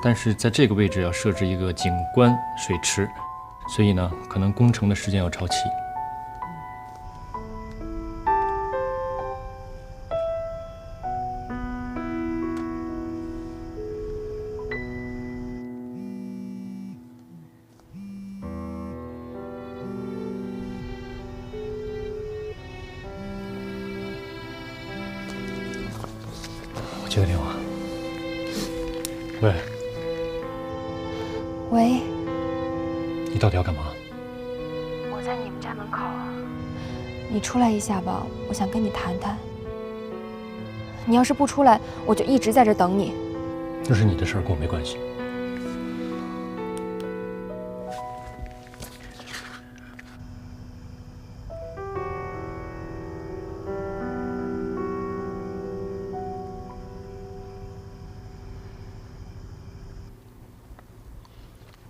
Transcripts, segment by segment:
但是在这个位置要设置一个景观水池，所以呢，可能工程的时间要超期。我接个电话。喂。喂。你到底要干嘛？我在你们家门口。你出来一下吧，我想跟你谈谈。你要是不出来，我就一直在这等你。那是你的事儿，跟我没关系。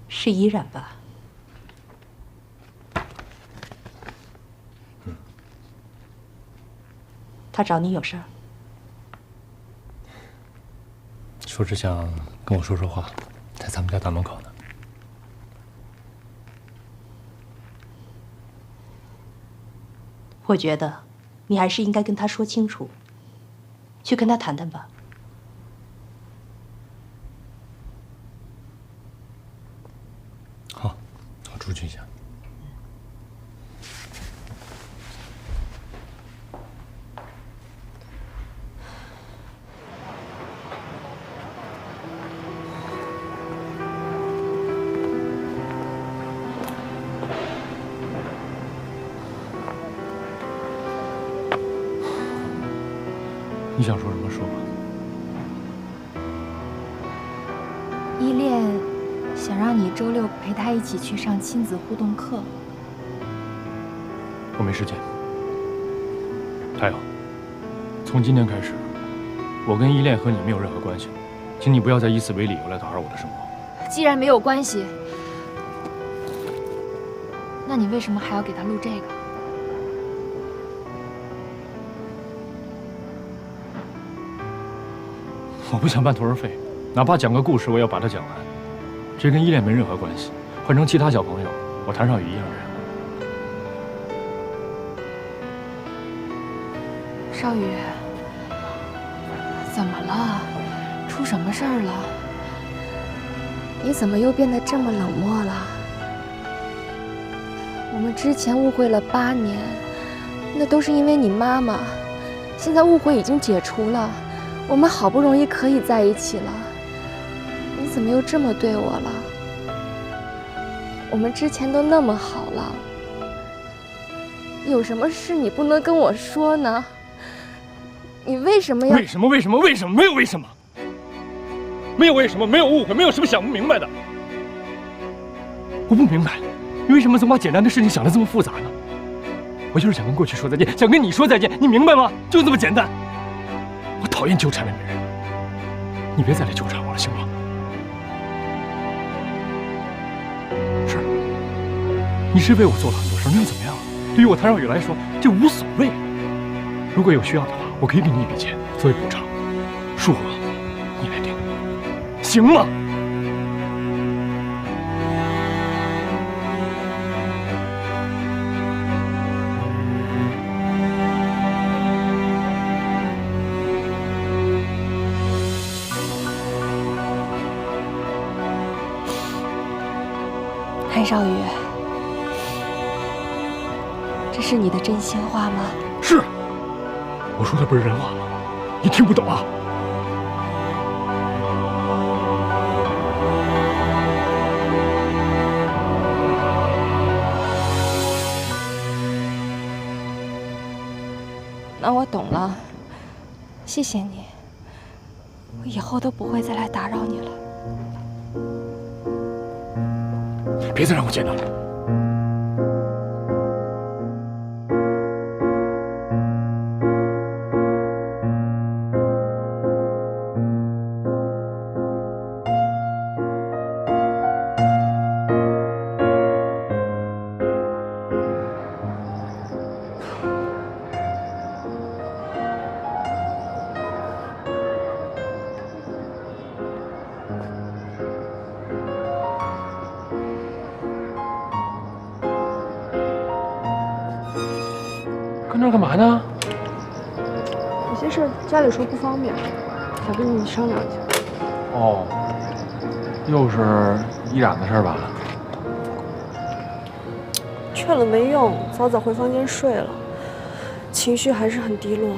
是依然吧？他找你有事儿？说只想跟我说说话，在咱们家大门口呢。我觉得你还是应该跟他说清楚，去跟他谈谈吧。好，我出去一下。你想说什么说吧。依恋想让你周六陪他一起去上亲子互动课。我没时间。还有，从今天开始，我跟依恋和你没有任何关系，请你不要再以此为理由来打扰我的生活。既然没有关系，那你为什么还要给他录这个？我不想半途而废，哪怕讲个故事，我也要把它讲完。这跟依恋没任何关系，换成其他小朋友，我谈上与一样人。少宇，怎么了？出什么事儿了？你怎么又变得这么冷漠了？我们之前误会了8年，那都是因为你妈妈。现在误会已经解除了，我们好不容易可以在一起了，你怎么又这么对我了？我们之前都那么好了，有什么事你不能跟我说呢？你为什么要？为什么？没有为什么，没有为什么，没有误会，没有什么想不明白的。我不明白，你为什么总把简单的事情想得这么复杂呢？我就是想跟过去说再见，想跟你说再见，你明白吗？就这么简单。我讨厌纠缠的女人，你别再来纠缠我了，行吗？是，你是为我做了很多事，那又怎么样？对于我谭少宇来说，这无所谓。如果有需要的话，我可以给你一笔钱作为补偿，数额你来定，行吗？韩少宇，这是你的真心话吗？是，我说的不是人话吗？你听不懂啊？那我懂了，谢谢你，我以后都不会再来打扰你了。别再让我见到你。跟这儿干嘛呢？有些事儿家里说不方便，想跟你商量一下。哦，又是依然的事儿吧？劝了没用，早早回房间睡了，情绪还是很低落。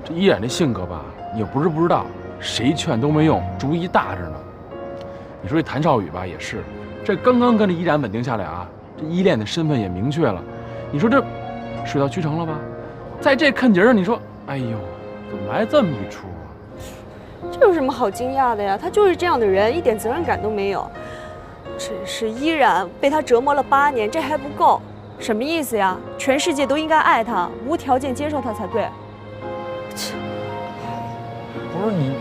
这依然这性格吧，你也不是不知道，谁劝都没用，主意大着呢。你说这谭少宇吧，也是，这刚刚跟这依然稳定下来啊，这依恋的身份也明确了。你说这水到渠成了吧？在这坎节上，你说，哎呦，怎么来这么一出啊？这有什么好惊讶的呀？他就是这样的人，一点责任感都没有。真是依然被他折磨了8年，这还不够？什么意思呀？全世界都应该爱他，无条件接受他才对。不是你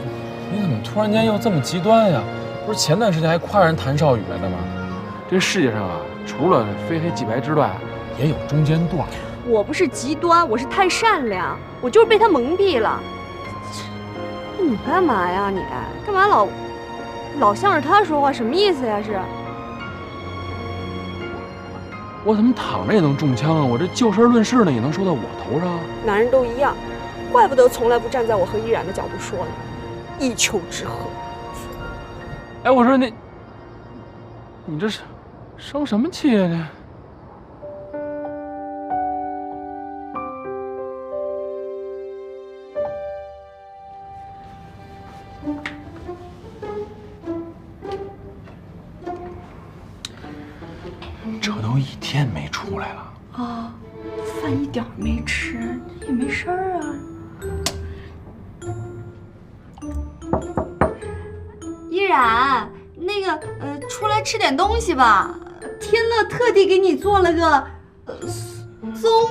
怎么突然间又这么极端呀？不是前段时间还夸人谭少宇来的吗？这世界上啊，除了非黑即白之外，也有中间段。我不是极端，我是太善良，我就是被他蒙蔽了。你干嘛呀？你干嘛老向着他说话？什么意思呀？是？我怎么躺着也能中枪啊？我这就事论事呢，也能说到我头上？男人都一样，怪不得从来不站在我和依然的角度说呢。一丘之貉。哎，我说你这是生什么气呀？这？这都1天没出来了啊，饭一点没吃，也没事儿啊。依然，那个出来吃点东西吧。天乐特地给你做了个松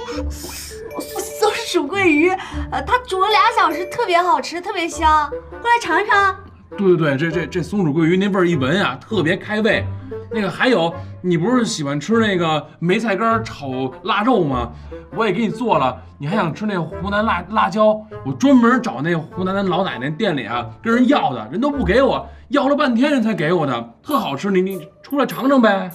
鼠桂鱼，他煮了2小时，特别好吃，特别香，过来尝尝。对，这松鼠桂鱼那味儿一闻呀，特别开胃。那个还有，你不是喜欢吃那个梅菜干炒腊肉吗？我也给你做了。你还想吃那湖南辣椒？我专门找那湖南的老奶奶店里啊，跟人要的，人都不给我，要了半天人才给我的，特好吃。你出来尝尝呗。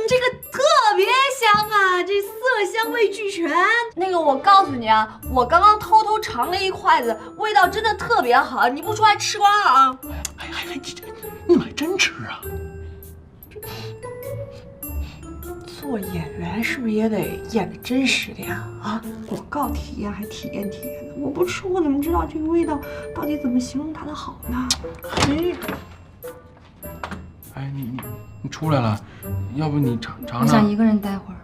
这个特别香啊，这色香味俱全。那个我告诉你啊，我刚刚偷偷尝了1筷子，味道真的特别好，你不出来吃光啊？你们还真吃啊？做演员是不是也得演的真实点啊？广告体验还体验的，我不吃我怎么知道这个味道到底怎么形容它的好呢？哎，你出来了，要不你尝尝？我想一个人待会儿。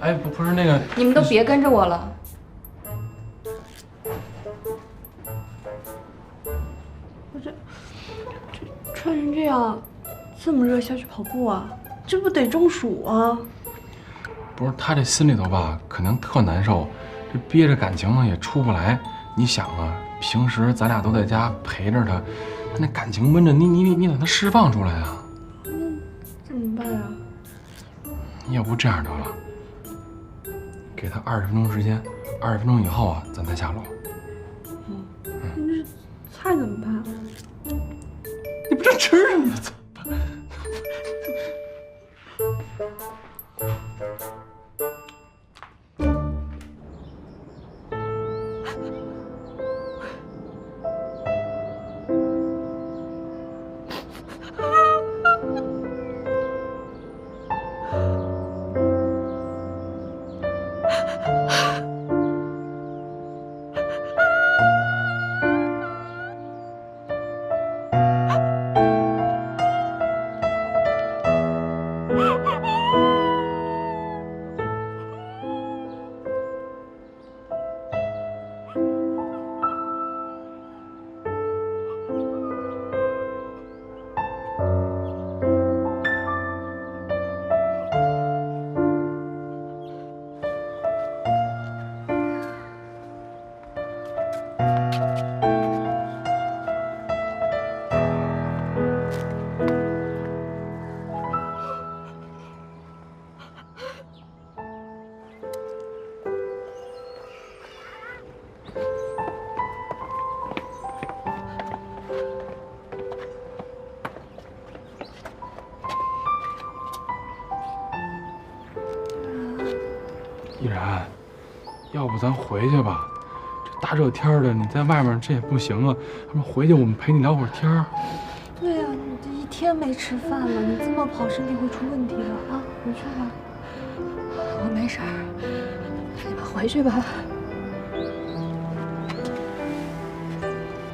哎，不是那个，你们都别跟着我了。我这穿成这样，这么热下去跑步啊，这不得中暑啊？不是他这心里头吧，肯定特难受，这憋着感情呢也出不来。你想啊，平时咱俩都在家陪着他，他那感情闷着，你让他释放出来啊？怎么办啊？要不这样得了，给他20分钟时间，20分钟以后啊，咱再下楼。你这菜怎么办啊？你不正吃着呢，怎么办？依然，要不咱回去吧？这大热天的，你在外面这也不行啊。要不回去我们陪你聊会儿天儿。对呀，你这一天没吃饭了，你这么跑身体会出问题的啊！回去吧。我没事儿，你们回去吧。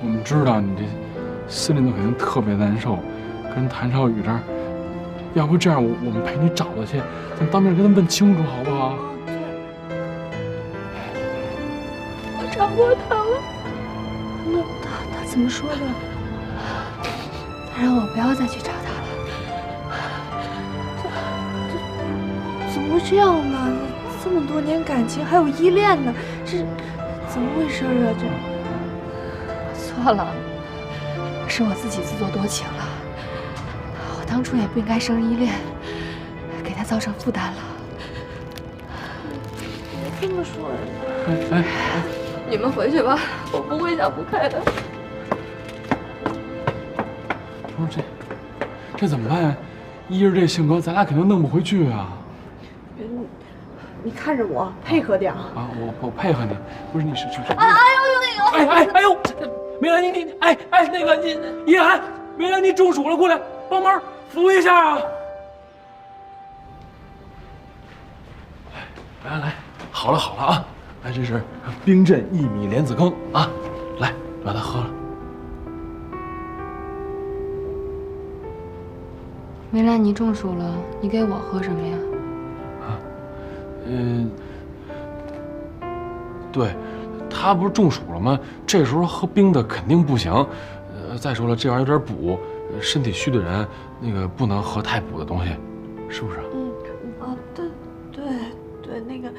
我们知道你这心里头肯定特别难受，跟谭少宇这儿，要不这样，我们陪你找他去，咱当面跟他问清楚，好不好？我找过他了，那他怎么说的？他让我不要再去找他了。怎么会这样呢？这么多年感情还有依恋呢，这怎么回事啊？这错了，是我自己自作多情了。我当初也不应该生依恋，给他造成负担了。别这么说呀！哎，你们回去吧，我不会想不开的。不是这怎么办呀？依着这性格，咱俩肯定弄不回去啊！你看着我，配合点啊！啊，我配合你，不是你是。哎呦，梅兰，你那个你依然，梅兰你中暑了，过来帮忙扶一下啊！来，好了啊！来，这是冰镇薏米莲子羹啊，来把它喝了。梅兰，你中暑了，你给我喝什么呀？对，他不是中暑了吗？这时候喝冰的肯定不行。再说了，这玩意儿有点补，身体虚的人那个不能喝太补的东西，是不是？对，那个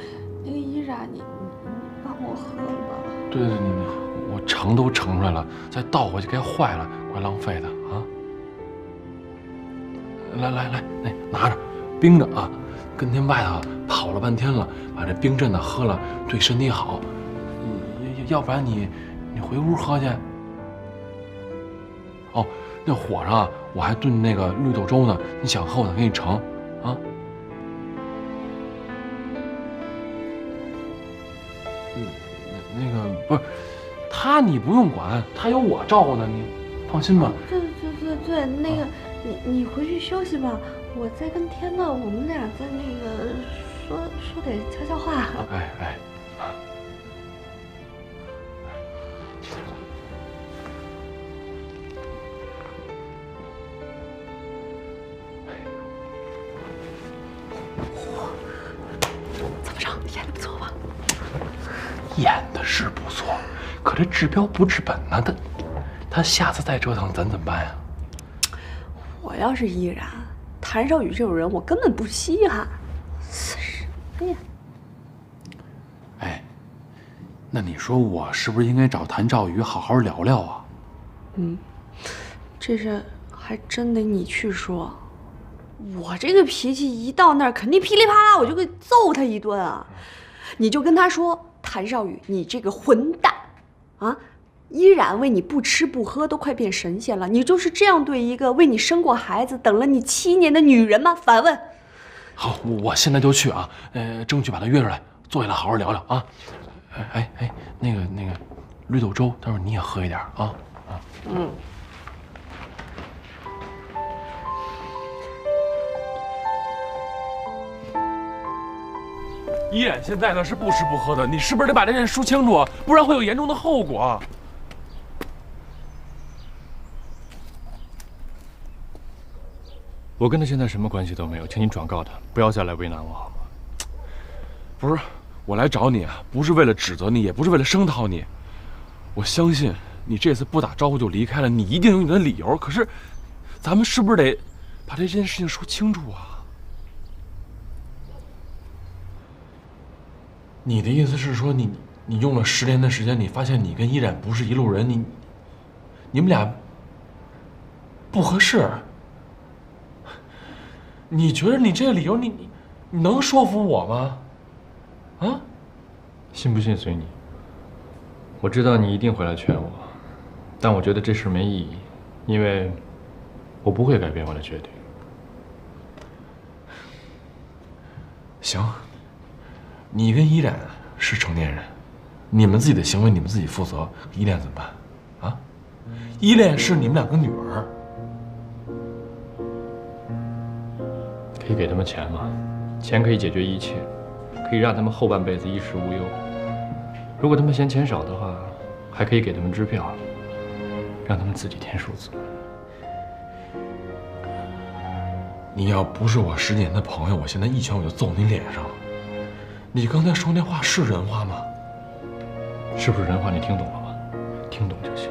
依然，你帮我喝吧。对，我盛都盛出来了，再倒回去该坏了，怪浪费的啊。来，拿着，冰的啊，跟天外头跑了半天了，把这冰镇的喝了，对身体好。要不然你回屋喝去。哦，那火上啊，我还炖那个绿豆粥呢，你想喝我再给你盛啊。那个不是，他你不用管，他有我照顾呢，你放心吧。对，那个你回去休息吧，我再跟天乐，我们俩再那个说点悄悄话。哎。怎么着，演的不错吧？演的是不错，可这治标不治本呢，他下次再折腾咱怎么办呀？我要是依然，谭少宇这种人，我根本不稀罕。什么呀？哎，那你说我是不是应该找谭少宇好好聊聊啊？这事还真得你去说。我这个脾气一到那儿，肯定噼里啪啦，我就会揍他一顿啊！你就跟他说，谭少宇，你这个混蛋啊！依然为你不吃不喝都快变神仙了，你就是这样对一个为你生过孩子、等了你7年的女人吗？反问。好，我现在就去啊，争取把他约出来，坐下来好好聊聊啊。哎，那个绿豆粥，待会儿你也喝一点啊。依然现在呢是不吃不喝的，你是不是得把这件事说清楚，不然会有严重的后果。我跟他现在什么关系都没有，请你转告他，不要再来为难我，好吗？不是，我来找你啊，不是为了指责你，也不是为了声讨你。我相信你这次不打招呼就离开了，你一定有你的理由。可是，咱们是不是得把这件事情说清楚啊？你的意思是说，你用了10年的时间，你发现你跟依然不是一路人，你们俩不合适。你觉得你这个理由，你能说服我吗？啊？信不信随你。我知道你一定会来劝我，但我觉得这事没意义，因为我不会改变我的决定。行，你跟依然是成年人，你们自己的行为你们自己负责。依恋怎么办？啊？依恋是你们两个女儿。可以给他们钱吗？钱可以解决一切，可以让他们后半辈子衣食无忧。如果他们嫌钱少的话，还可以给他们支票，让他们自己填数字。你要不是我10年的朋友，我现在一拳我就揍你脸上。你刚才说那话是人话吗？是不是人话你听懂了吗？听懂就行。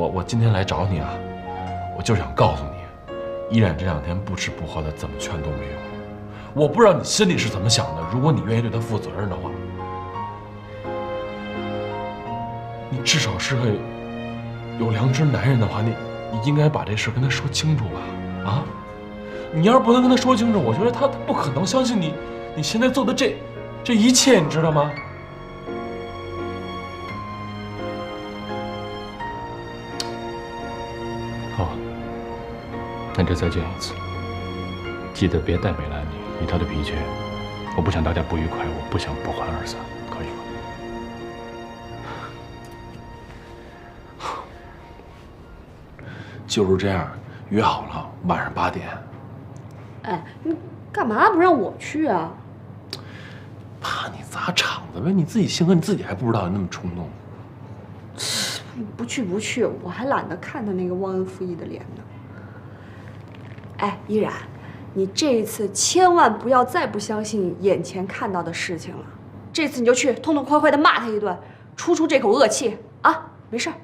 我今天来找你啊，我就想告诉你，依然这2天不吃不喝的，怎么劝都没用。我不知道你心里是怎么想的，如果你愿意对他负责任的话，你至少是个有良知男人的话，你应该把这事跟他说清楚吧？啊，你要是不能跟他说清楚，我觉得他不可能相信你现在做的这一切，你知道吗？好，那就再见一次。记得别带美兰妮，以她的脾气，我不想大家不愉快，我不想不欢而散，可以吗？就是这样，约好了晚上8点。哎，你干嘛不让我去啊？怕你砸场子呗，你自己性格你自己还不知道，你那么冲动。不去，我还懒得看他那个忘恩负义的脸呢。哎，依然，你这一次千万不要再不相信眼前看到的事情了。这次你就去痛痛快快的骂他一顿，出这口恶气啊！没事儿。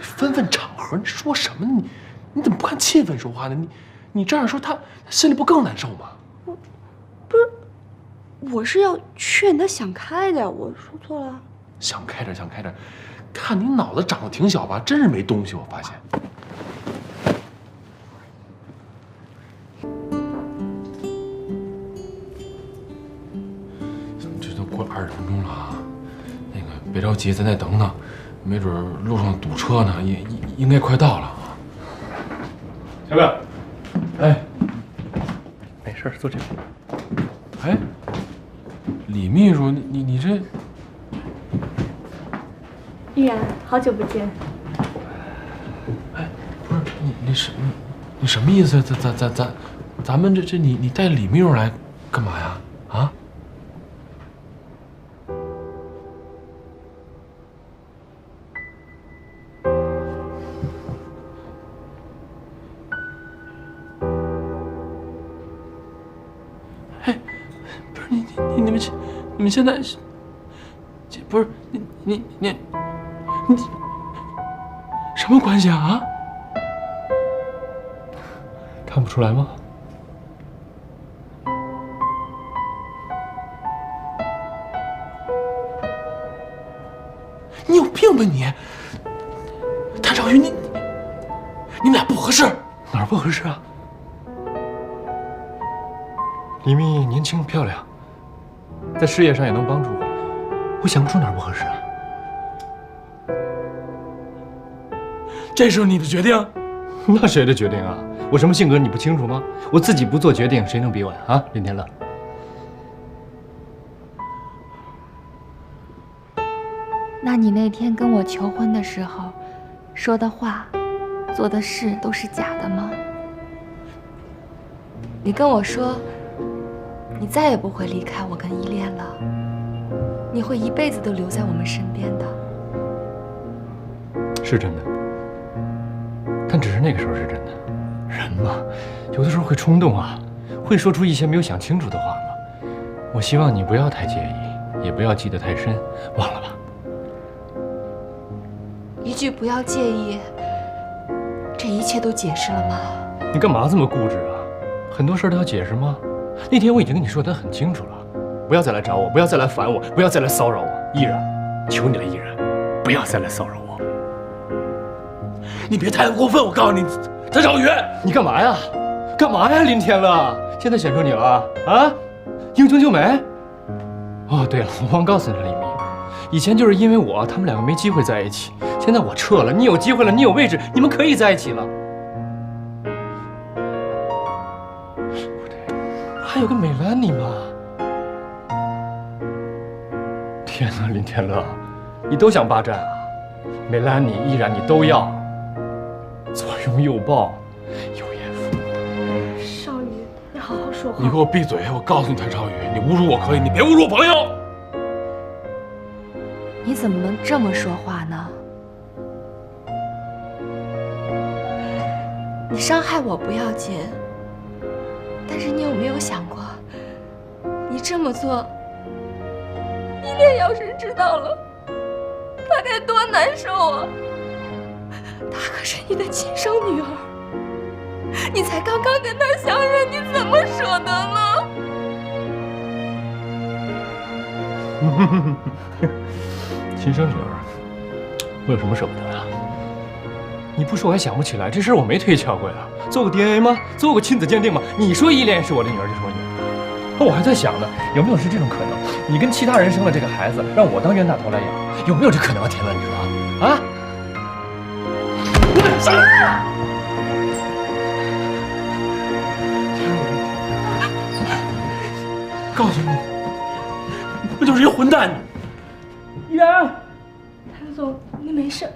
分场合，你说什么呢？你怎么不看气氛说话呢？你这样说他心里不更难受吗？我是要劝他想开的，我说错了。想开点，看你脑子长得挺小吧，真是没东西，我发现。这都过了20分钟了啊，那个别着急，咱再等等，没准路上堵车呢，也应该快到了啊。小哥，哎，没事，坐这边。哎，李秘书，你这……依然，好久不见。哎，不是你什么意思？咱们这你带李秘书来干嘛呀？啊？哎，不是你们现在不是你什么关系啊？看不出来吗？你有病吧你？谭少云，你们俩不合适。哪儿不合适啊？李密年轻漂亮，在事业上也能帮助我，我想不出哪儿不合适啊。这是你的决定？那谁的决定啊？我什么性格你不清楚吗？我自己不做决定，谁能比我呀？啊，林天乐。那你那天跟我求婚的时候，说的话、做的事都是假的吗？你跟我说，你再也不会离开我跟依恋了，你会一辈子都留在我们身边的。是真的，但只是那个时候是真的。人嘛，有的时候会冲动啊，会说出一些没有想清楚的话嘛。我希望你不要太介意，也不要记得太深，忘了吧。一句不要介意，这一切都解释了吗？你干嘛这么固执啊？很多事儿都要解释吗？那天我已经跟你说得很清楚了，不要再来找我，不要再来烦我，不要再来骚扰我。依然，求你了，依然，不要再来骚扰我。你别太过分，我告诉你，谭少云，你干嘛呀？干嘛呀，林天乐？现在选中你了啊？英雄救美？哦，对了，我忘告诉你了，李密，以前就是因为我，他们两个没机会在一起。现在我撤了，你有机会了，你有位置，你们可以在一起了。不对，还有个美兰妮嘛。天哪，林天乐，你都想霸占啊？美兰妮、依然你都要，左拥右抱，有眼福。少宇，你好好说话。你给我闭嘴！我告诉你，谭少宇，你侮辱我可以，你别侮辱我朋友。你怎么能这么说话呢？你伤害我不要紧，但是你有没有想过，你这么做，依恋要是知道了，他该多难受啊！她可是你的亲生女儿，你才刚刚跟她相认，你怎么舍得呢？亲生女儿，我有什么舍不得啊？你不说我还想不起来，这事儿我没推敲过呀。做过 DNA 吗？做过亲子鉴定吗？你说依恋是我的女儿就是我女儿，那我还在想呢，有没有是这种可能？你跟其他人生了这个孩子，让我当冤大头来养，有没有这可能啊？天乐，你说啊？告诉你，那就是一个混蛋！依然，谭总，你没事。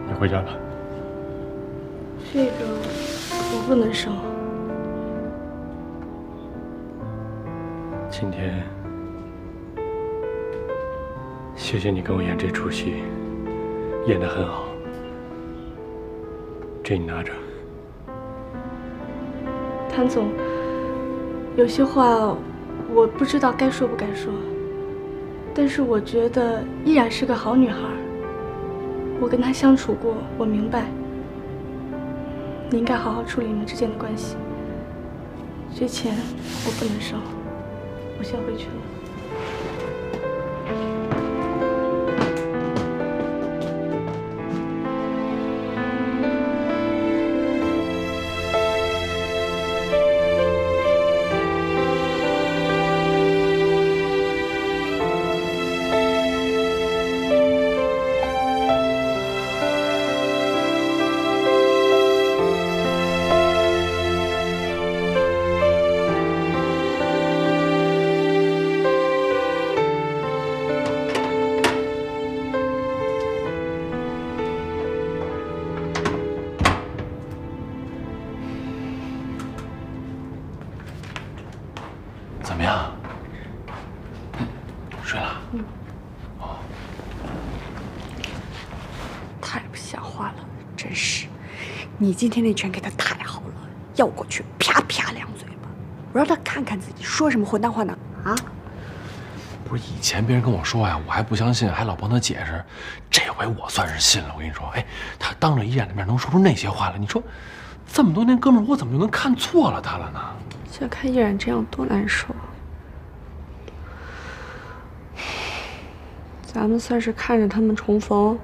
你回家吧。这个我不能生。今天，谢谢你跟我演这出戏，演得很好。这你拿着。谭总，有些话我不知道该说不该说，但是我觉得依然是个好女孩。我跟她相处过，我明白，你应该好好处理你们之间的关系。这钱我不能收，我先回去了。怎么样？睡了？哦。太不像话了，真是！你今天那拳给他太好了，要过去啪啪两嘴巴，我让他看看自己说什么混蛋话呢？啊！不是以前别人跟我说呀，我还不相信，还老帮他解释。这回我算是信了。我跟你说，哎，他当着依然的面能说出那些话来，你说这么多年哥们儿，我怎么就能看错了他了呢？想看依然这样多难受。咱们算是看着他们重逢，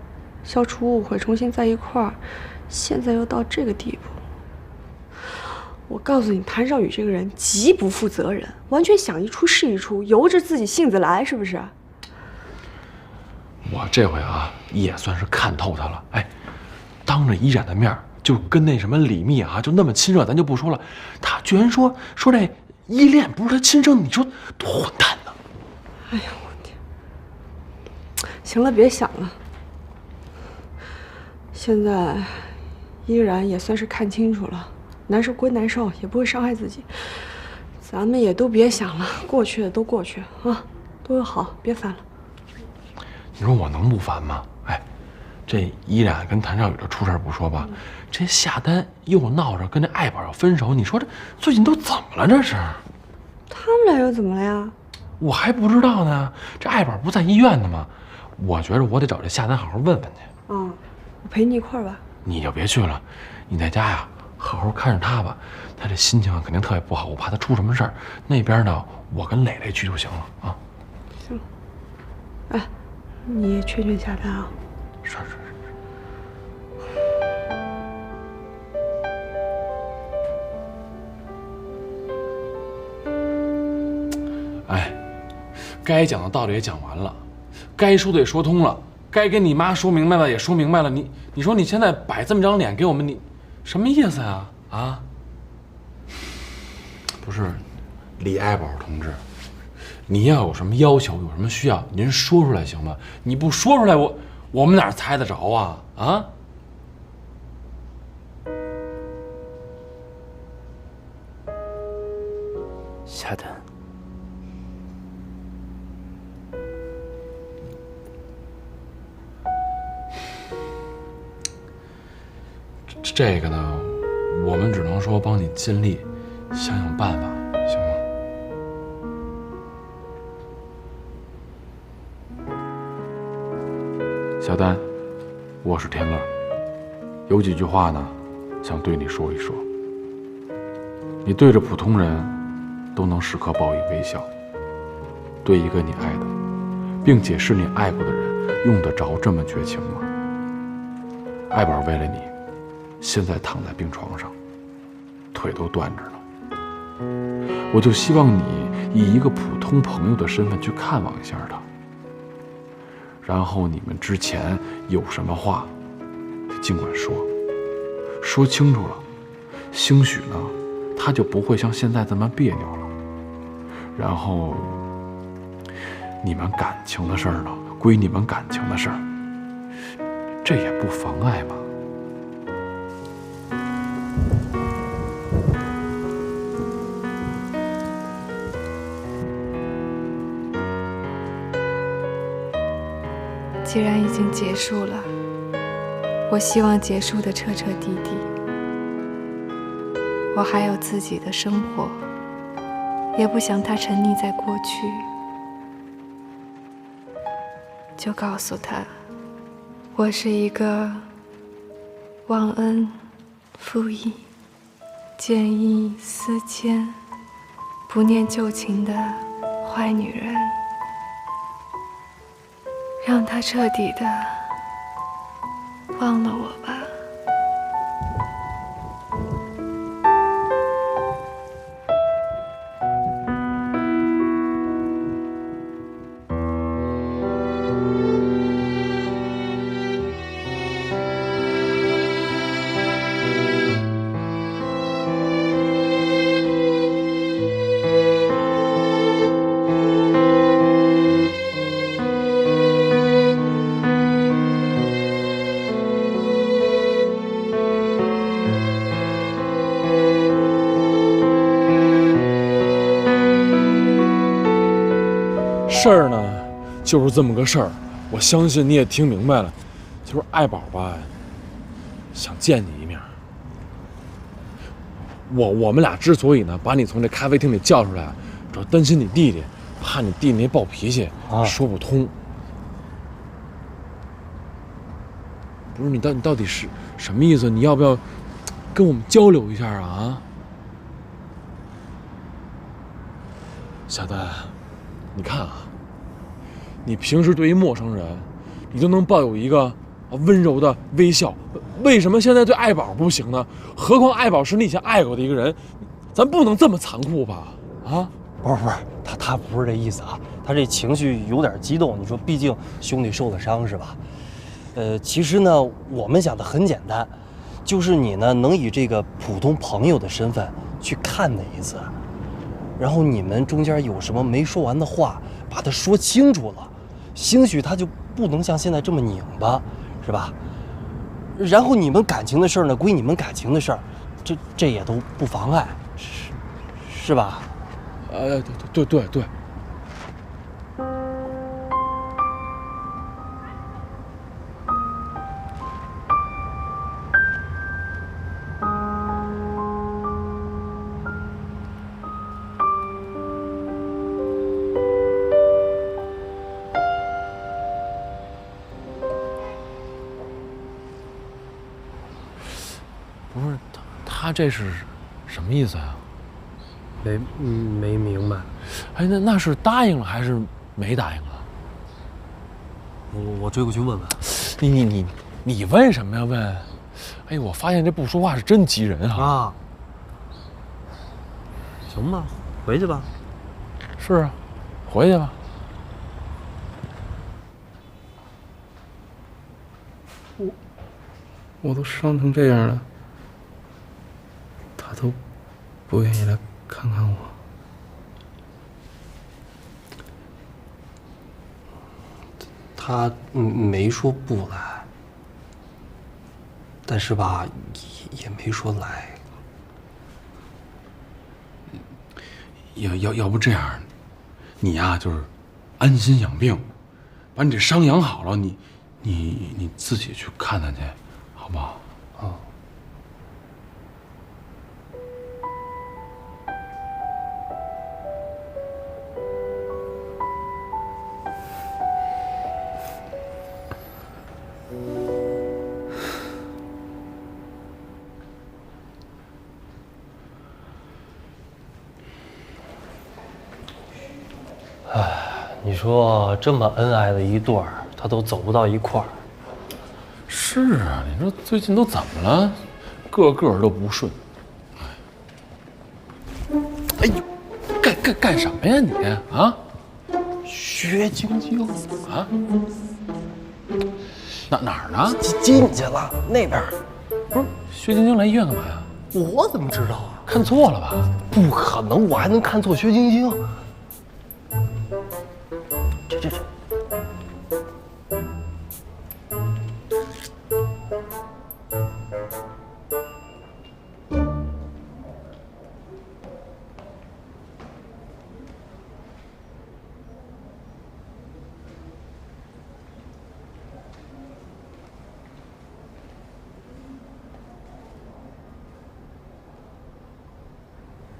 消除误会，重新在一块儿，现在又到这个地步。我告诉你，谭少宇这个人极不负责任，完全想一出是一出，由着自己性子来，是不是？我这回啊，也算是看透他了。哎，当着依然的面就跟那什么李密啊，就那么亲热，咱就不说了。他居然说这依恋不是他亲生的，你说多混蛋呢？哎呀，我天！行了，别想了。现在依然也算是看清楚了，难受归难受，也不会伤害自己。咱们也都别想了，过去的都过去啊，都有好，别烦了。你说我能不烦吗？哎，这依然跟谭少宇这出事不说吧，这夏丹又闹着跟这爱宝要分手，你说这最近都怎么了？这是？他们俩又怎么了呀？我还不知道呢。这爱宝不在医院呢吗？我觉着我得找这夏丹好好问问去。嗯，我陪你一块儿吧。你就别去了，你在家呀，好好看着他吧。他这心情肯定特别不好，我怕他出什么事儿。那边呢，我跟磊磊去就行了啊。行。哎，你也劝劝夏丹啊。是。该讲的道理也讲完了，该说的也说通了，该跟你妈说明白了也说明白了。你说你现在摆这么张脸给我们，你什么意思啊？啊？不是，李爱宝同志，你要有什么要求，有什么需要，您说出来行吗？你不说出来，我们哪猜得着啊？啊？夏丹，这个呢，我们只能说帮你尽力想想办法，行吗？小丹，我是天乐，有几句话呢，想对你说一说。你对着普通人都能时刻报以微笑，对一个你爱的，并且是你爱过的人，用得着这么绝情吗？爱宝为了你，现在躺在病床上，腿都断着呢。我就希望你以一个普通朋友的身份去看望一下他，然后你们之前有什么话，尽管说，说清楚了，兴许呢，他就不会像现在这么别扭了。然后，你们感情的事儿呢，归你们感情的事儿，这也不妨碍嘛。既然已经结束了，我希望结束得彻彻底底。我还有自己的生活，也不想他沉溺在过去。就告诉他，我是一个忘恩负义、见异思迁、不念旧情的坏女人。让他彻底的忘了我吧。事儿呢，就是这么个事儿。我相信你也听明白了，就是爱宝吧，想见你一面。我们俩之所以呢把你从这咖啡厅里叫出来，主要担心你弟弟，怕你弟弟那暴脾气说不通。不是你到底是什么意思？你要不要跟我们交流一下啊？小丹，你看啊。你平时对于陌生人，你都能抱有一个温柔的微笑，为什么现在对爱宝不行呢？何况爱宝是你以前爱过的一个人，咱不能这么残酷吧？啊，不是，他不是这意思啊，他这情绪有点激动。你说，毕竟兄弟受了伤是吧？其实呢，我们想的很简单，就是你呢能以这个普通朋友的身份去看他一次，然后你们中间有什么没说完的话，把它说清楚了。兴许他就不能像现在这么拧巴，是吧？然后你们感情的事儿呢，归你们感情的事儿，这也都不妨碍，是吧？对。不是他这是什么意思啊？没明白。哎，那是答应了还是没答应啊？我追过去问问。你问什么呀？问？哎，我发现这不说话是真急人啊！行吧，回去吧。是啊，回去吧。我都伤成这样了，他都不愿意来看看我。他没说不来，但是吧，也没说来。要不这样，你呀就是安心养病，把你这伤养好了，你自己去看看去，好不好？啊。你说这么恩爱的一对儿，他都走不到一块儿。是啊，你说最近都怎么了？个个都不顺。哎呦，干什么呀你啊？薛晶晶啊？哪儿呢？进去了，那边。不是，薛晶晶来医院干嘛呀？我怎么知道啊？看错了吧？不可能，我还能看错薛晶晶？这。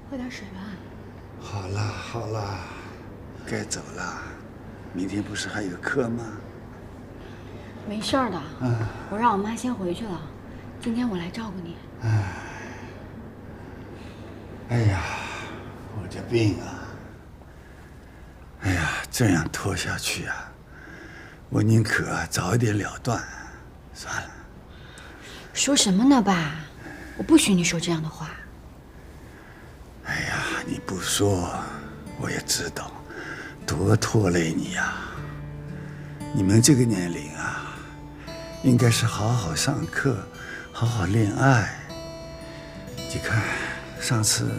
喝点水吧。好了好了，该走了。明天不是还有课吗？没事儿的，我让我妈先回去了，今天我来照顾你。哎呀，我这病啊，哎呀，这样拖下去啊，我宁可早一点了断，算了。说什么呢，爸？我不许你说这样的话。哎呀，你不说，我也知道，多拖累你呀。你们这个年龄啊，应该是好好上课，好好恋爱。你看，上次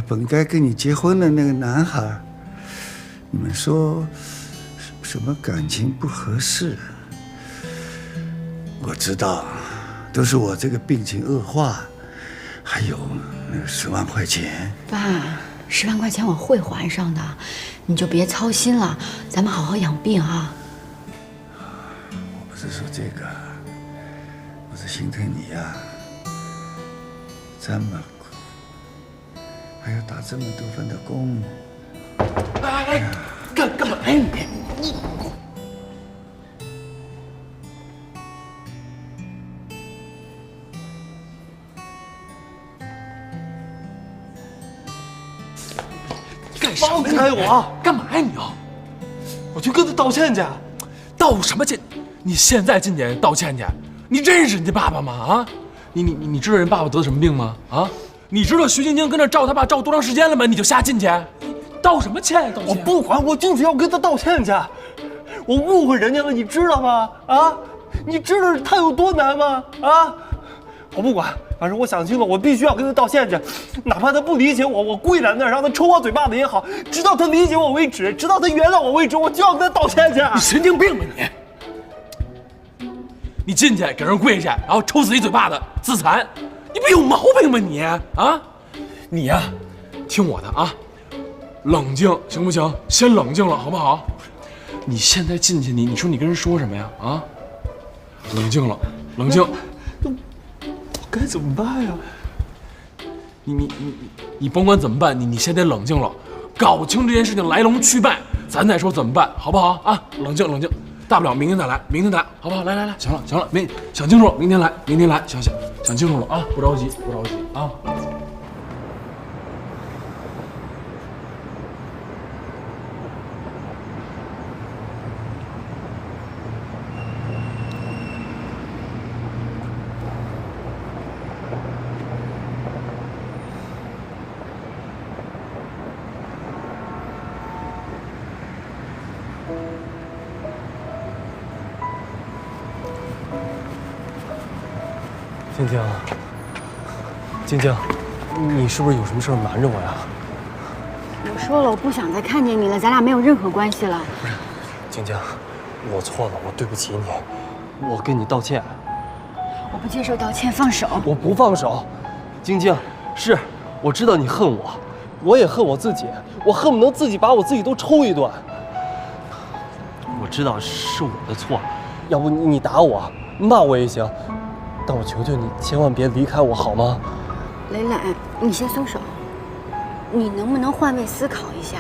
本该跟你结婚的那个男孩，你们说什么感情不合适？我知道，都是我这个病情恶化，还有那10万块钱。爸，10万块钱我会还上的，你就别操心了，咱们好好养病啊。我不是说这个，我是心疼你呀，这么苦，还要打这么多份的工。哎，干嘛呀你？放开我！干嘛呀你要？我去跟他道歉去。道什么歉？你现在进去道歉去？你认识人家爸爸吗？啊？你知道人爸爸得什么病吗？啊？你知道徐晶晶跟那照他爸照多长时间了吗？你就瞎进去？道什么歉？道歉？我不管，我就是要跟他道歉去。我误会人家了，你知道吗？啊？你知道他有多难吗？啊？我不管。反正我想清了，我必须要跟他道歉去，哪怕他不理解我，我跪在那儿让他抽我嘴巴子也好，直到他理解我为止，直到他原谅我为止，我就要跟他道歉去。你神经病吧你！你进去给人跪下，然后抽自己嘴巴子自残，你不有毛病吗你？啊，你呀，听我的啊，冷静行不行？先冷静了好不好？你现在进去，你说你跟人说什么呀？啊，冷静了，冷静。该怎么办呀？你甭管怎么办，你先得冷静了，搞清这件事情来龙去脉，咱再说怎么办，好不好啊？冷静冷静，大不了明天再来，明天再来，好不好？来，行了，想清楚了，明天来，想清楚了啊，不着急啊。晶晶，晶晶，你是不是有什么事儿瞒着我呀？我说了，我不想再看见你了，咱俩没有任何关系了。不是，晶晶，我错了，我对不起你，我跟你道歉。我不接受道歉，放手！我不放手，晶晶，是，我知道你恨我，我也恨我自己，我恨不能自己把我自己都抽一顿。我知道是我的错，要不你打我，骂我也行，但我求求你，千万别离开我好吗？磊磊，你先松手，你能不能换位思考一下？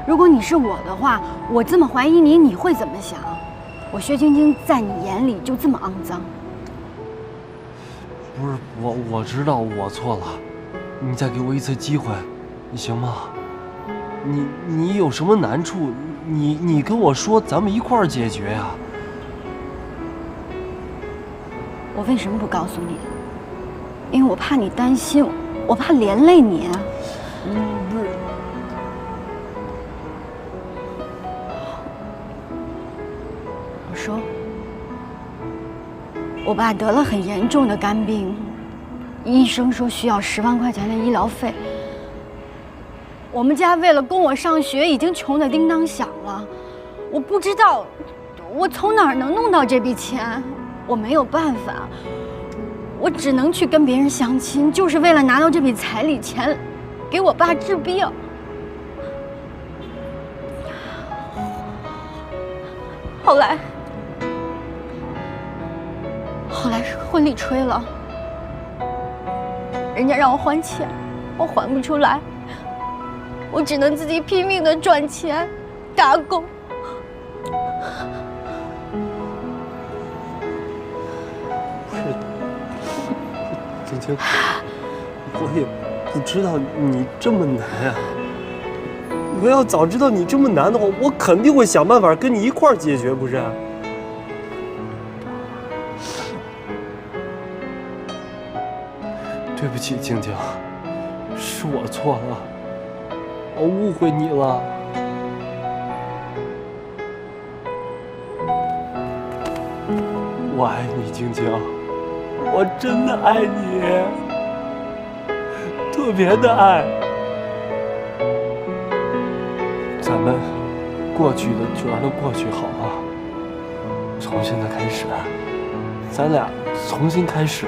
如果你是我的话，我这么怀疑你，你会怎么想？我薛晶晶在你眼里就这么肮脏？不是我知道我错了，你再给我一次机会，行吗？你有什么难处，你跟我说，咱们一块儿解决呀。我为什么不告诉你？因为我怕你担心，我怕连累你。不是。我说，我爸得了很严重的肝病，医生说需要10万块钱的医疗费。我们家为了供我上学，已经穷得叮当响了。我不知道我从哪儿能弄到这笔钱，我没有办法，我只能去跟别人相亲，就是为了拿到这笔彩礼钱，给我爸治病。后来婚礼吹了，人家让我还钱，我还不出来，我只能自己拼命的赚钱打工。不是，晶晶，我也不知道你这么难啊。我要早知道你这么难的话，我肯定会想办法跟你一块儿解决，不是？对不起，晶晶，是我错了，我误会你了。我爱你，晶晶，我真的爱你，特别的爱。咱们过去的就让它过去好吗？从现在开始，咱俩重新开始，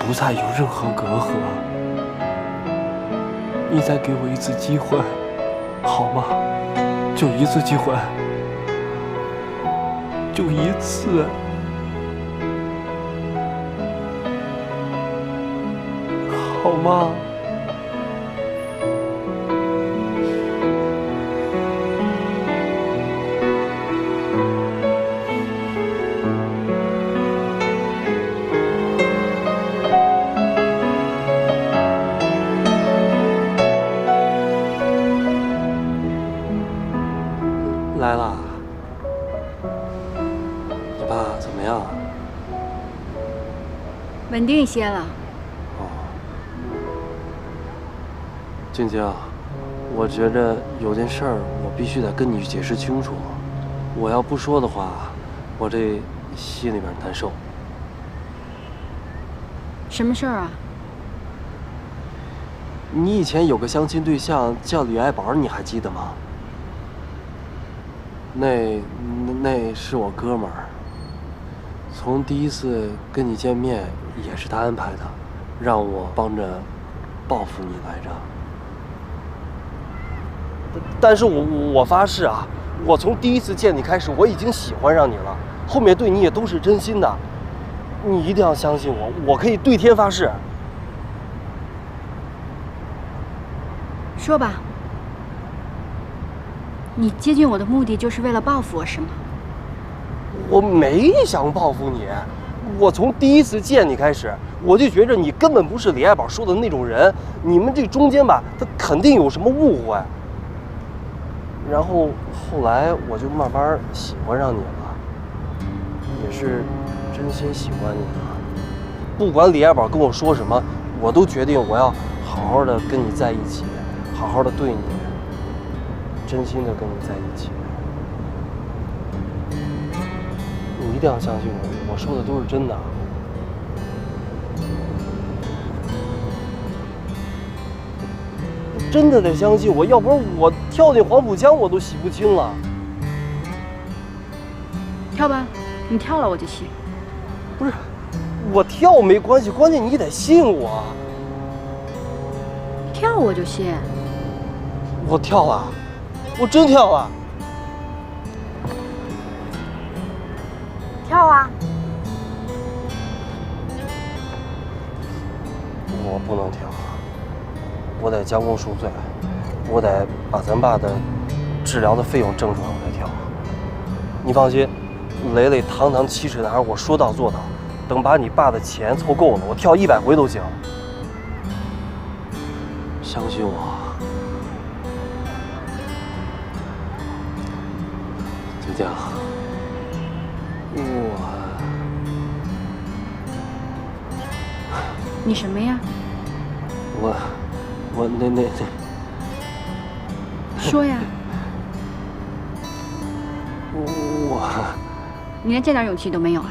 不再有任何隔阂。你再给我一次机会，好吗？就一次机会，就一次。好吗？来了，你爸怎么样？稳定一些了。晶晶，我觉着有件事儿，我必须得跟你解释清楚。我要不说的话，我这心里边难受。什么事儿啊？你以前有个相亲对象叫李爱宝，你还记得吗？那是我哥们儿。从第一次跟你见面也是他安排的，让我帮着报复你来着。但是我发誓啊，我从第一次见你开始，我已经喜欢上你了，后面对你也都是真心的。你一定要相信我，我可以对天发誓。说吧，你接近我的目的就是为了报复我，是吗？我没想报复你，我从第一次见你开始，我就觉着你根本不是李爱宝说的那种人，你们这中间吧，他肯定有什么误会。然后后来我就慢慢喜欢上你了，也是真心喜欢你了。不管李爱宝跟我说什么，我都决定我要好好的跟你在一起，好好的对你，真心的跟你在一起。你一定要相信我，我说的都是真的。真的得相信我，要不然我跳进黄浦江我都洗不清了。跳吧，你跳了我就信。不是，我跳没关系，关键你得信我。跳我就信。我跳了，我真跳了。跳啊！我不能跳，我得将功赎罪，我得把咱爸的治疗的费用挣出来，我再跳。你放心，磊磊堂堂7尺男儿，我说到做到。等把你爸的钱凑够了，我跳100回都行。相信我。晶晶，你什么呀？我那说呀！你连这点勇气都没有啊？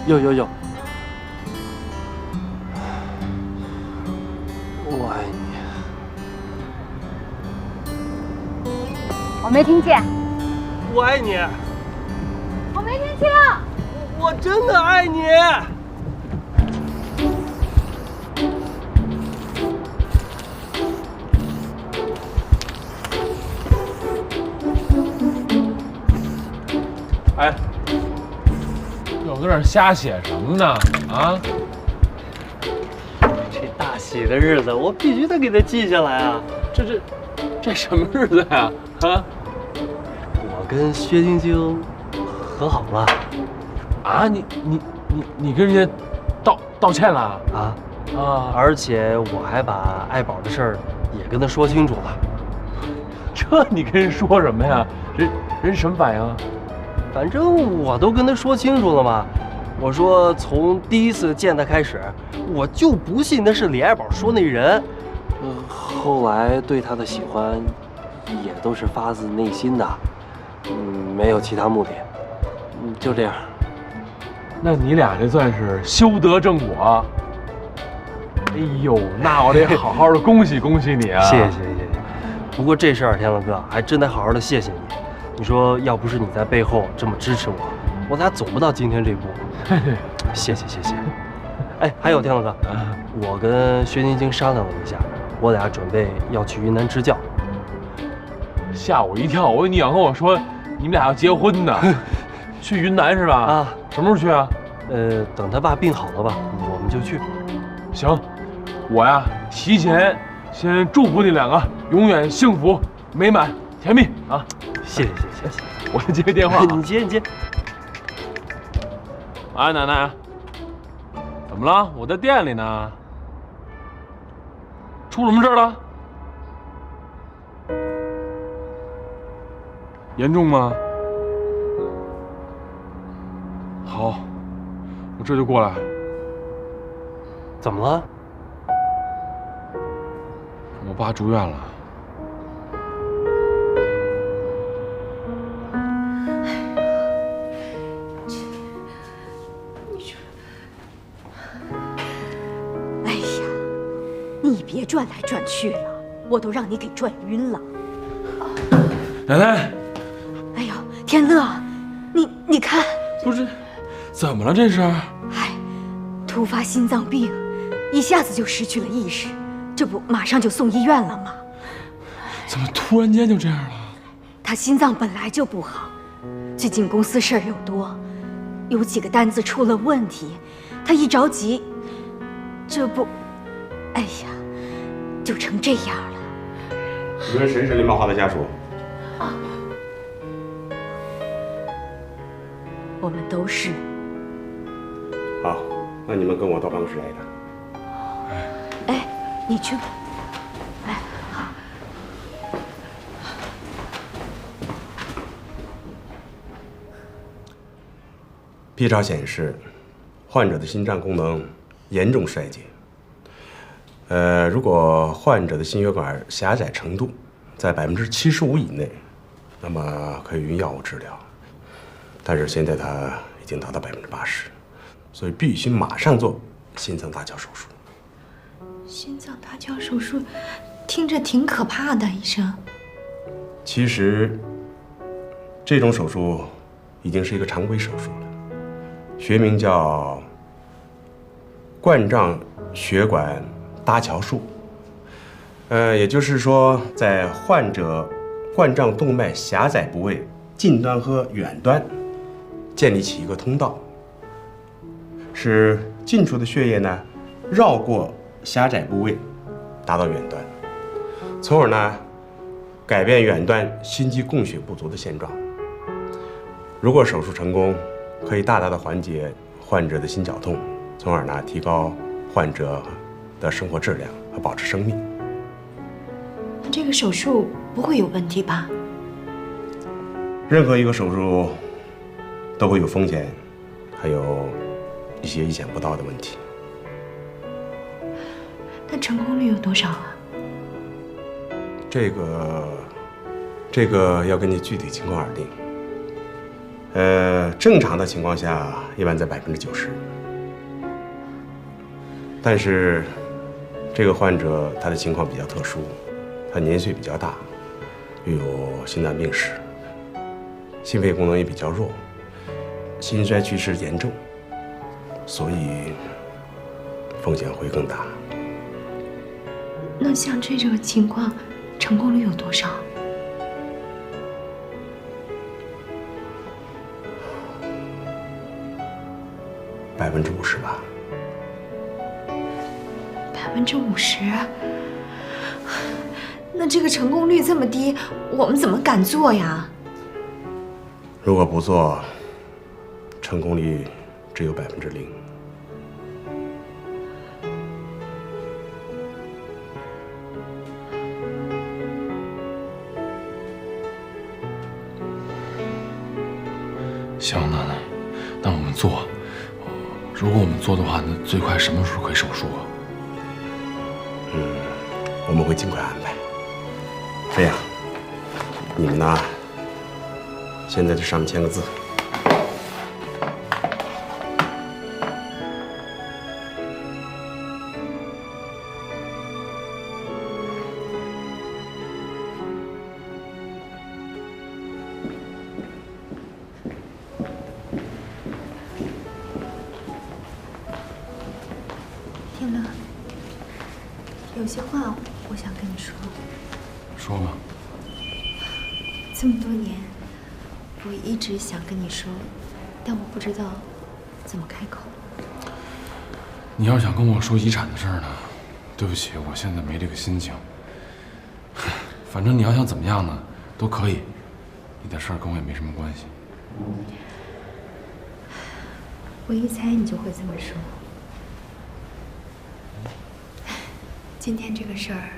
有，我爱你。我没听见。我爱你。我没听清。我真的爱你。哎，又在这儿瞎写什么呢？啊！这大喜的日子，我必须得给他记下来啊！这什么日子呀？啊！我跟薛晶晶和好了。啊！你跟人家道歉了？啊！而且我还把爱宝的事儿也跟他说清楚了。这你跟人说什么呀？人什么反应？反正我都跟他说清楚了嘛。我说从第一次见他开始，我就不信那是李爱宝说那人。后来对他的喜欢，也都是发自内心的，没有其他目的。就这样。那你俩这算是修得正果。哎呦，那我得好好的恭喜恭喜你啊！谢谢。不过这事儿，天乐哥还真得好好的谢谢你。你说要不是你在背后这么支持我俩走不到今天这步。谢谢。哎，还有天乐哥，我跟薛晶晶商量了一下，我俩准备要去云南支教。吓我一跳，我以为你要跟我说你们俩要结婚呢。去云南是吧？啊，什么时候去啊？等他爸病好了吧，我们就去。行，我呀提前先祝福你两个永远幸福美满甜蜜啊！谢谢。我先接个电话。你接。哎，奶奶，怎么了？我在店里呢。出什么事了？严重吗？好，我这就过来。怎么了？我爸住院了。哎呀，你别转来转去了，我都让你给转晕了。奶奶，哎呦，天乐，你看，不是，怎么了这是？哎，突发心脏病，一下子就失去了意识，这不马上就送医院了吗？怎么突然间就这样了？他心脏本来就不好，最近公司事儿又多，有几个单子出了问题，他一着急，这不，哎呀，就成这样了。你们谁是林茂华的家属？我们都是。好，那你们跟我到办公室来一趟。哎，你去吧。哎，好。B 超显示，患者的心脏功能严重衰竭。如果患者的心血管狭窄程度在75%以内，那么可以用药物治疗。但是现在他已经达到80%，所以必须马上做心脏搭桥手术。心脏搭桥手术，听着挺可怕的，医生。其实，这种手术已经是一个常规手术了，学名叫冠状血管搭桥术。也就是说，在患者冠状动脉狭窄部位近端和远端建立起一个通道，使近处的血液呢绕过狭窄部位，达到远端，从而呢改变远端心肌供血不足的现状。如果手术成功，可以大大的缓解患者的心绞痛，从而呢提高患者的生活质量和保持生命。那这个手术不会有问题吧？任何一个手术都会有风险，还有一些意想不到的问题。那成功率有多少啊？这个要根据具体情况而定。正常的情况下，一般在90%。但是，这个患者他的情况比较特殊，他年岁比较大，又有心脏病史，心肺功能也比较弱，心衰去世严重，所以风险会更大。那像这种情况，成功率有多少？50%吧。50%？那这个成功率这么低，我们怎么敢做呀？如果不做，成功率只有0%。行，奶奶，那我们做。如果我们做的话，那最快什么时候可以手术啊？我们会尽快安排。这样，你们呢，先在这上面签个字。天乐，有些话我想跟你说。说吧。这么多年，我一直想跟你说，但我不知道怎么开口。你要想跟我说遗产的事儿呢，对不起，我现在没这个心情。反正你要想怎么样呢，都可以。你的事儿跟我也没什么关系。我一猜你就会这么说。今天这个事儿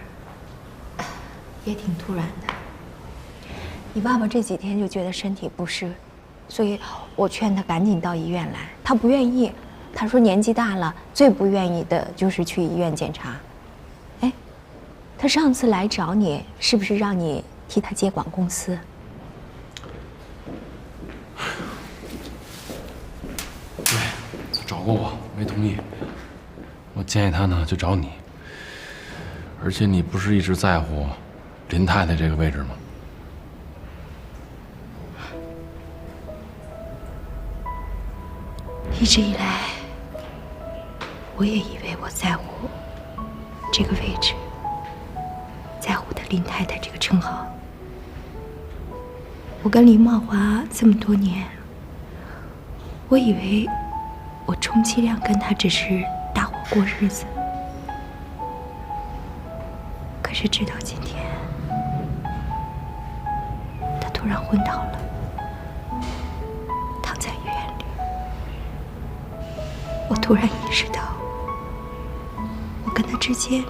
也挺突然的。你爸爸这几天就觉得身体不适，所以我劝他赶紧到医院来。他不愿意，他说年纪大了，最不愿意的就是去医院检查。哎，他上次来找你，是不是让你替他接管公司？对，他找过我，没同意。我建议他呢就找你。而且你不是一直在乎林太太这个位置吗？一直以来，我也以为我在乎这个位置，在乎的林太太这个称号。我跟林茂华这么多年，我以为我充其量跟他只是搭伙过日子。可是直到今天，他突然昏倒了，躺在医院里。我突然意识到，我跟他之间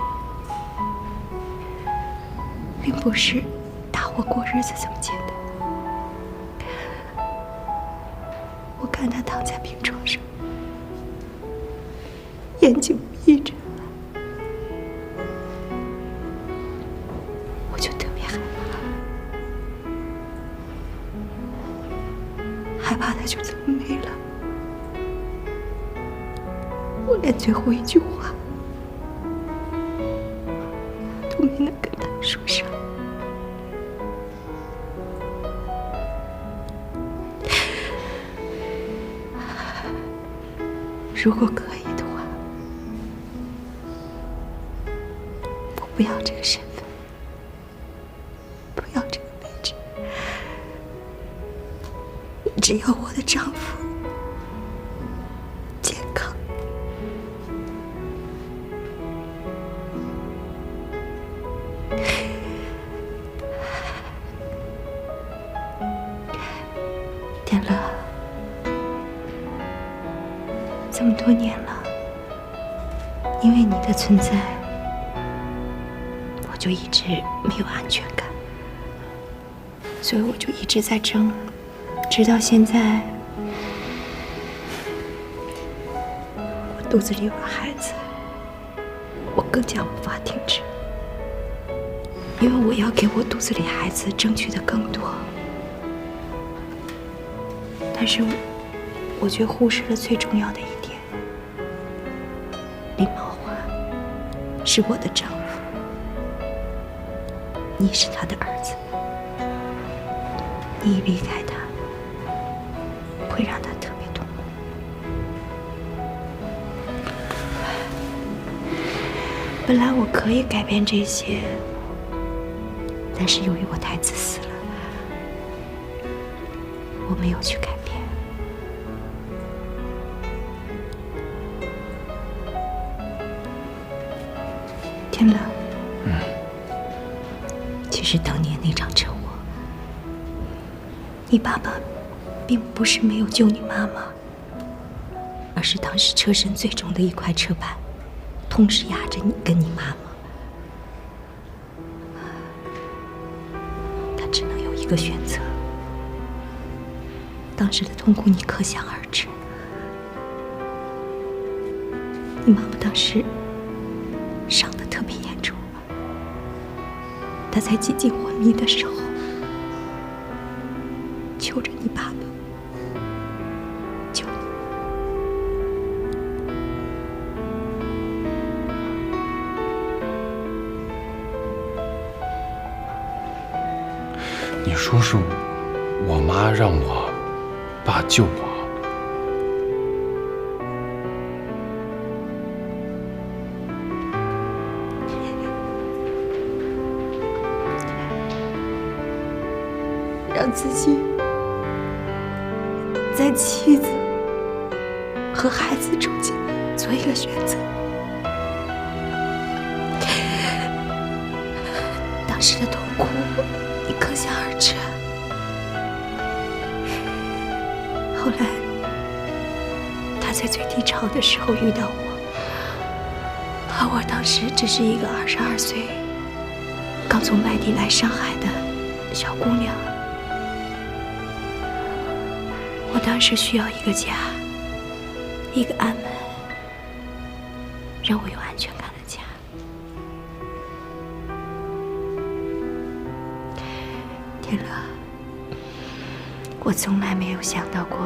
并不是搭伙过日子这么简单。我看他躺在病床上，眼睛闭着，我就特别害怕，害怕他就这么没了。我连最后一句话都没能跟他说上。如果可以的话，我不要这个身份，不要这个位置，只要我的丈夫健康。天乐，这么多年了，因为你的存在，我就一直没有安全感，所以我就一直在争，直到现在，我肚子里有了孩子，我更加无法停止，因为我要给我肚子里孩子争取的更多，但是我却忽视了最重要的一点。林茂华是我的丈夫，你是他的儿子，你一离开他，会让他特别痛苦。本来我可以改变这些，但是由于我太自私了，我没有去改变。天乐，其实当年那场车祸，你爸爸并不是没有救你妈妈，而是当时车身最重的一块车板，同时压着你跟你妈妈，他只能有一个选择。当时的痛苦你可想而知，你妈妈当时伤得特别严重，她在几近昏迷的时候，求着你爸爸救你。你说是我妈让我爸救我？让自己在妻子和孩子中间做一个选择。当时的痛苦，你可想而知。后来，他在最低潮的时候遇到我，而我当时只是一个22岁，刚从外地来上海的小姑娘。我当时需要一个家，一个安稳，让我有安全感的家。天乐，我从来没有想到过，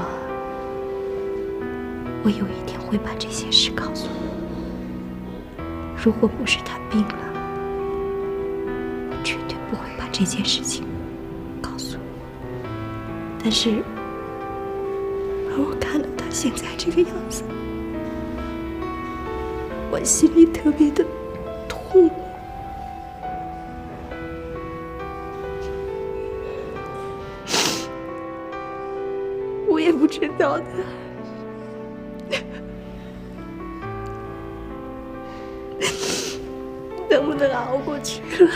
我有一天会把这些事告诉你。如果不是他病了，我绝对不会把这件事情告诉你。但是，而我看到他现在这个样子，我心里特别的痛。我也不知道的，能不能熬过去了。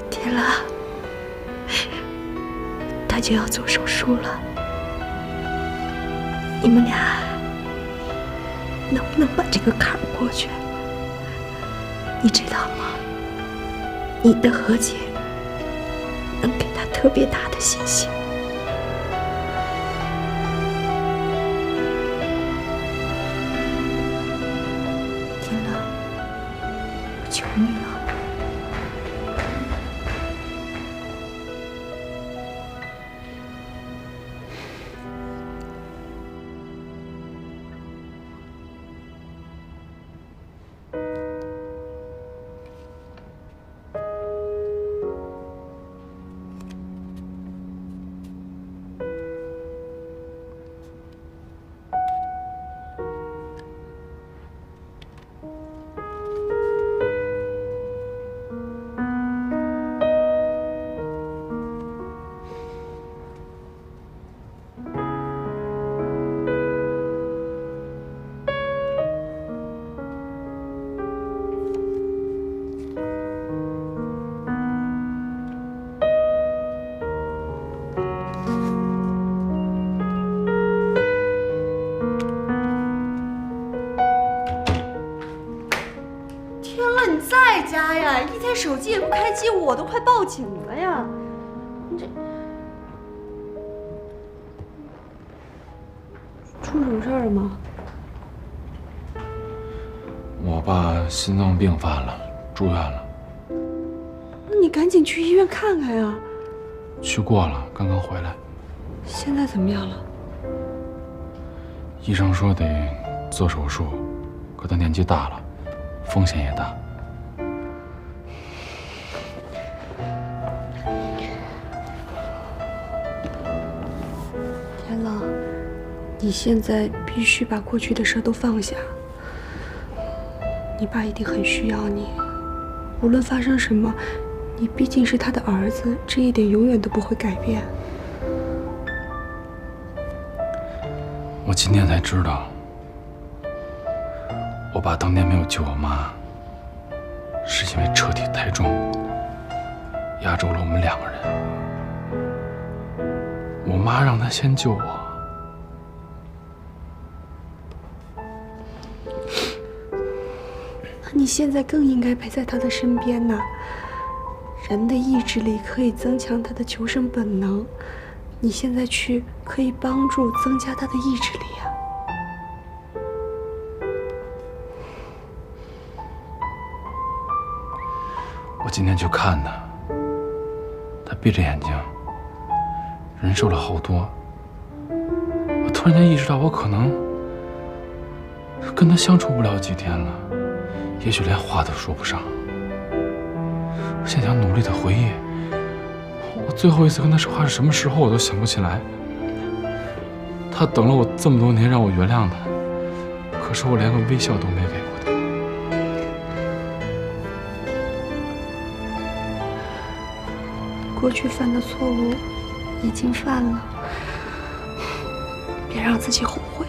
天乐，他就要做手术了，你们俩能不能把这个坎儿过去？你知道吗？你的和解能给他特别大的信心。天乐，我求你了。天手机也不开机，我都快报警了呀！你这出什么事儿了吗？我爸心脏病发了，住院了。那你赶紧去医院看看呀！去过了，刚刚回来。现在怎么样了？医生说得做手术，可他年纪大了，风险也大。天朗，你现在必须把过去的事都放下。你爸一定很需要你，无论发生什么，你毕竟是他的儿子，这一点永远都不会改变。我今天才知道，我爸当年没有救我妈，是因为车体太重，压轴了我们2个人。我妈让他先救我。那你现在更应该陪在他的身边呢。人的意志力可以增强他的求生本能，你现在去可以帮助增加他的意志力啊。我今天去看他，他闭着眼睛，人瘦了好多。我突然间意识到，我可能跟他相处不了几天了，也许连话都说不上。我现在想努力的回忆，我最后一次跟他说话是什么时候，我都想不起来。他等了我这么多年，让我原谅他，可是我连个微笑都没给过他。过去犯的错误已经犯了，别让自己后悔。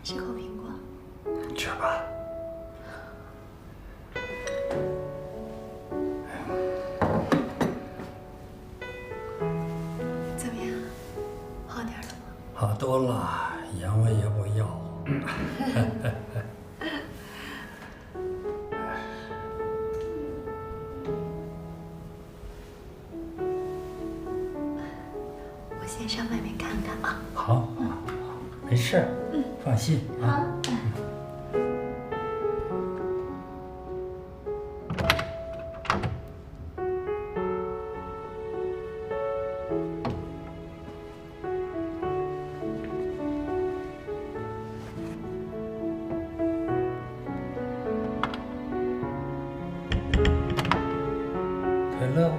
吃口苹果。吃吧。怎么样？好点了吗？好多了，阳痿也不要。我先上外面看看啊。好，没事，放心啊。可乐。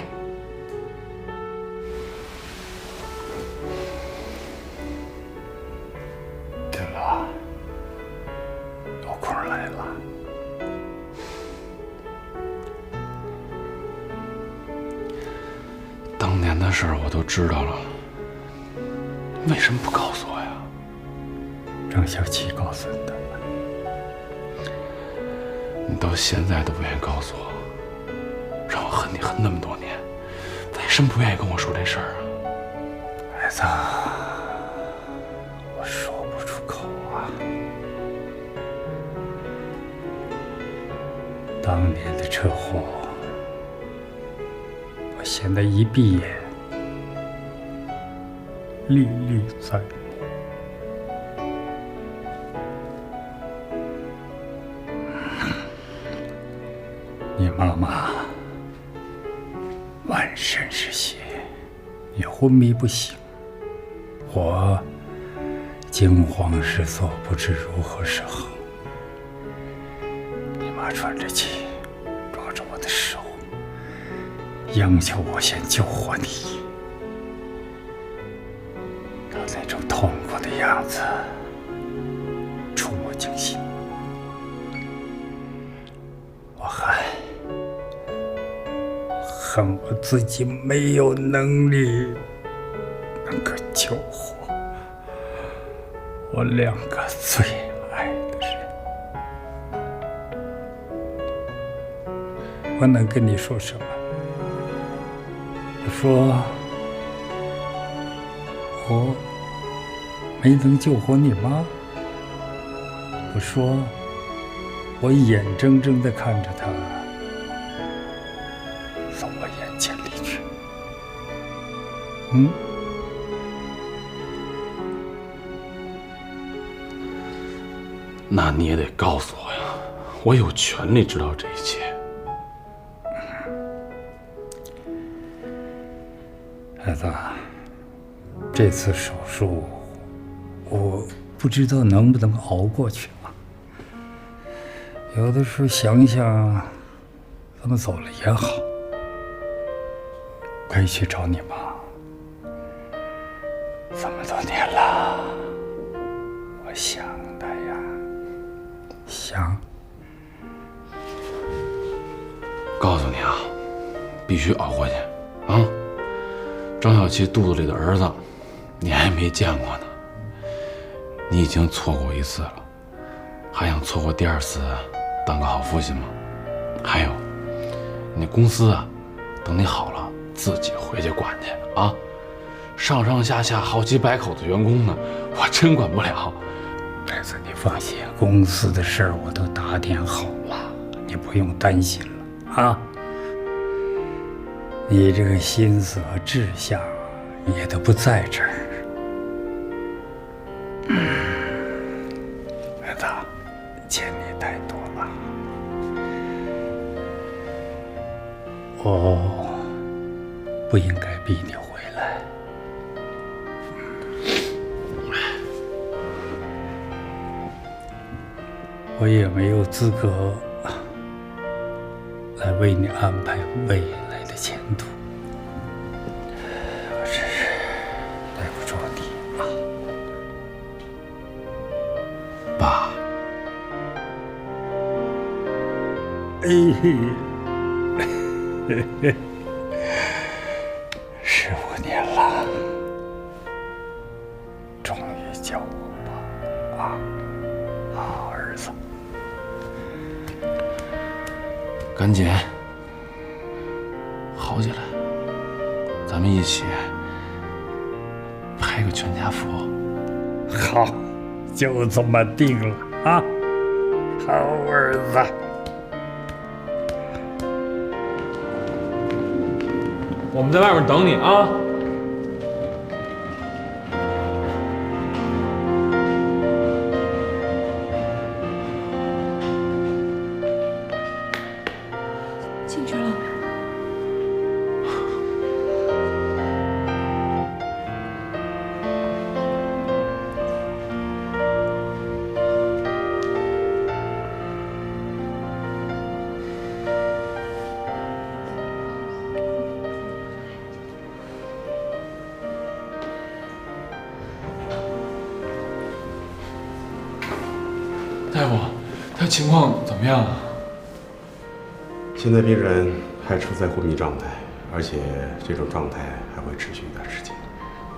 对了，有空来了。当年的事儿我都知道了，为什么不告诉我呀？张小琪告诉你的。你到现在都不愿意告诉我，让我恨你恨那么多年，为什么不愿意跟我说这事儿啊？孩子，我说不出口啊。当年的车祸，我现在一闭眼，历历在目。你妈妈满身是血，也昏迷不醒，我惊慌失措，不知如何是好。你妈喘着气，抓着我的手，央求我先救活你。她那种痛苦的样子，触目惊心。我恨恨我自己没有能力能够救活我2个最爱的人。我能跟你说什么？我说我没能救活你妈。我说我眼睁睁地看着她从我眼前离去。那你也得告诉我呀，我有权利知道这一切。孩子，这次手术我不知道能不能熬过去啊。有的时候想想，咱们走了也好，可以去找你妈。这么多年了，我想她呀，想。告诉你啊，必须熬过去啊！张小琪肚子里的儿子，你还没见过呢。你已经错过1次了，还想错过第2次，当个好父亲吗？还有，你公司啊，等你好了，自己回去管去啊！上上下下好几百口子员工呢，我真管不了。孩子，你放心，公司的事儿我都打点好了，你不用担心了啊。你这个心思和志向也都不在这儿。孩子，欠你太多了，我不应该逼你回来。我也没有资格来为你安排未来的前途，我只是对不住你啊，爸。15年了，终于叫我爸啊，好儿子。赶紧好起来，咱们一起拍个全家福。好，就这么定了啊，好儿子。我们在外面等你啊。进去了。大夫，他情况怎么样啊？现在病人还处在昏迷状态，而且这种状态还会持续一段时间。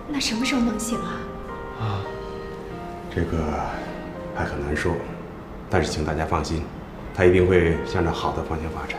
那什么时候能醒啊？这个还很难说，但是请大家放心，他一定会向着好的方向发展。